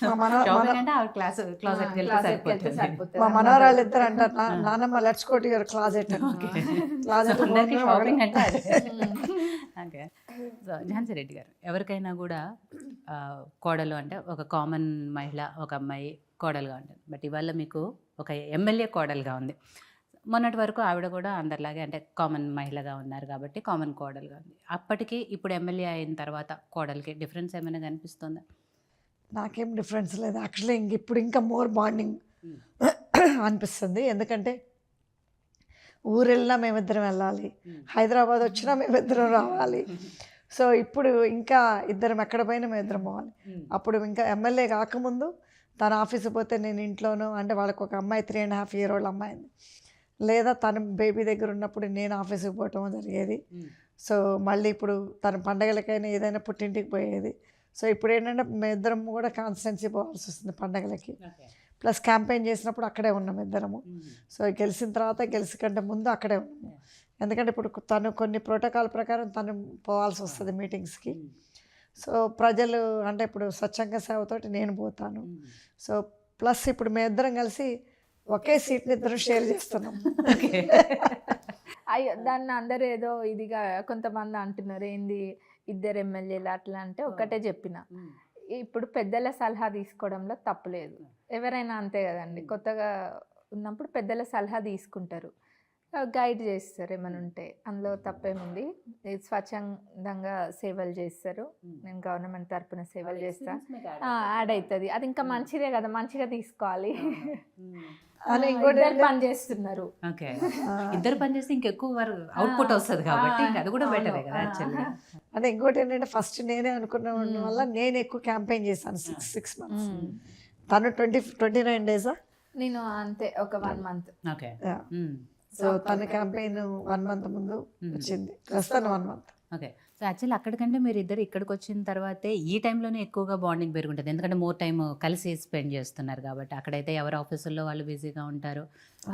మా మన షాపింగ్ అంటే ఆవిడ క్లాసెట్కి వెళ్తే సరిపోతుంది. మా మనవరాళ్ళు ఇద్దరు అంటారు, నాన్నమ్మ let's go to your closet closet అందరికీ షాపింగ్ అంటే అదే. ఓకే. సో ఝాన్సీ రెడ్డి గారు, ఎవరికైనా కూడా కోడలు అంటే ఒక కామన్ మహిళ, ఒక అమ్మాయి కోడలుగా ఉంటుంది. బట్ ఇవాళ మీకు ఒక ఎమ్మెల్యే కోడలుగా ఉంది. మొన్నటి వరకు ఆవిడ కూడా అందరిలాగే అంటే కామన్ మహిళగా ఉన్నారు కాబట్టి కామన్ కోడలుగా ఉంది. అప్పటికి ఇప్పుడు ఎమ్మెల్యే అయిన తర్వాత కోడలికి డిఫరెన్స్ ఏమైనా కనిపిస్తుందా? నాకేం డిఫరెన్స్ లేదు యాక్చువల్లీ. ఇప్పుడు ఇంకా మోర్ బాండింగ్ అనిపిస్తుంది. ఎందుకంటే ఊరు వెళ్ళినా మేమిద్దరం వెళ్ళాలి, హైదరాబాద్ వచ్చినా మేమిద్దరం రావాలి. సో ఇప్పుడు ఇంకా ఇద్దరం ఎక్కడ పోయినా మేమిద్దరం పోవాలి. అప్పుడు ఇంకా ఎమ్మెల్యే కాకముందు తన ఆఫీస్కి పోతే నేను ఇంట్లోనూ, అంటే వాళ్ళకి ఒక అమ్మాయి 3.5 year old అమ్మాయి ఉంది, లేదా తన బేబీ దగ్గర ఉన్నప్పుడు నేను ఆఫీస్కి పోవటం జరిగేది. సో మళ్ళీ ఇప్పుడు తన పండగలకైనా ఏదైనా పుట్టింటికి పోయేది. సో ఇప్పుడు ఏంటంటే మేమిద్దరం కూడా కాన్స్టెన్సీ పోవాల్సి వస్తుంది పండగలకి. ప్లస్ క్యాంపెయిన్ చేసినప్పుడు అక్కడే ఉన్నాం ఇద్దరము. సో గెలిచిన తర్వాత, గెలిచి కంటే ముందు అక్కడే ఉన్నాము. ఎందుకంటే ఇప్పుడు తను కొన్ని ప్రోటోకాల్ ప్రకారం తను పోవాల్సి వస్తుంది మీటింగ్స్కి. సో ప్రజలు అంటే ఇప్పుడు స్వచ్ఛంగ సేవతోటి నేను పోతాను. సో ప్లస్ ఇప్పుడు మేమిద్దరం కలిసి ఒకే సీట్ని ఇద్దరం షేర్ చేస్తున్నాం. అయ్యో, దాన్ని అందరూ ఏదో ఇదిగా కొంతమంది అంటున్నారు, ఏంది ఇద్దరు ఎమ్మెల్యేలు అట్లా అంటే ఒకటే చెప్పిన, ఇప్పుడు పెద్దల సలహా తీసుకోవడంలో తప్పులేదు. ఎవరైనా అంతే కదండి, కొత్తగా ఉన్నప్పుడు పెద్దల సలహా తీసుకుంటారు, గైడ్ చేస్తారు ఏమైనా ఉంటే, అందులో తప్పేముంది. స్వచ్ఛందంగా సేవలు చేస్తారు, నేను గవర్నమెంట్ తరపున సేవలు చేస్తా, యాడ్ అవుతుంది. అది ఇంకా మంచిదే కదా, మంచిగా తీసుకోవాలి అని ఇంకోటి పని చేస్తున్నారు. ఓకే, ఇద్దరు పని చేస్తే ఇంకెక్కువ అవుట్పుట్ వస్తుంది కాబట్టి అది కూడా బెటరే కదా యాక్చువల్లీ. అంటే ఇంకోటి ఏంటంటే ఫస్ట్ నేనే అనుకున్న వల్ల నేను ఎక్కువ క్యాంపెయిన్ చేశాను. 6 months. తను 29 days. నేను అంతే ఒక 1 month. ఓకే. సో తన క్యాంపెయిన్ 1 month ముందు వచ్చింది, ప్రస్తుతం 1 month. ఓకే. సో యాక్చువల్లీ అక్కడికంటే మీరు ఇద్దరు ఇక్కడికి వచ్చిన తర్వాతే ఈ టైంలోనే ఎక్కువగా బాండింగ్ పెరుగుంటుంది, ఎందుకంటే మోర్ టైం కలిసి స్పెండ్ చేస్తున్నారు కాబట్టి. అక్కడైతే ఎవరి ఆఫీసుల్లో వాళ్ళు బిజీగా ఉంటారు,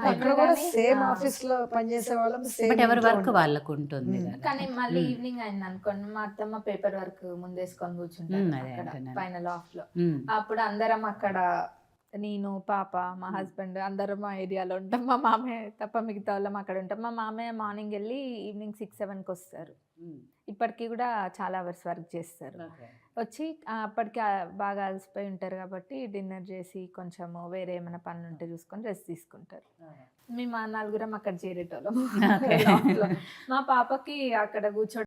అక్కడ కూడా సేమ్ ఆఫీస్ లో పనిచేసే వాళ్ళం, బట్ ఎవరి వర్క్ వాళ్ళకు ఉంటుంది. కానీ మళ్ళీ ఈవినింగ్ అయింది అనుకోండి, మా అత్తమ్మ పేపర్ వర్క్ ముందేసుకొని కూర్చుంటారు పైన లాఫ్ట్ లో. అప్పుడు అందరం అక్కడ, నేను, పాప, మా హస్బెండ్ అందరం మా ఏరియాలో ఉంటాం. మా మామయ్య తప్ప మిగతా వాళ్ళం అక్కడ ఉంటాం. మా మామయ్య మార్నింగ్ వెళ్ళి ఈవినింగ్ 6-7కి వస్తారు. ఇప్పటికీ కూడా చాలా అవర్స్ వర్క్ చేస్తారు. వచ్చి అప్పటికి బాగా అలసిపోయి ఉంటారు కాబట్టి డిన్నర్ చేసి కొంచెము వేరే ఏమైనా పనులు ఉంటే చూసుకొని రెస్ట్ తీసుకుంటారు. మేము 4 అక్కడ చేరేటోళ్ళం. మా పాపకి అక్కడ కూర్చోడం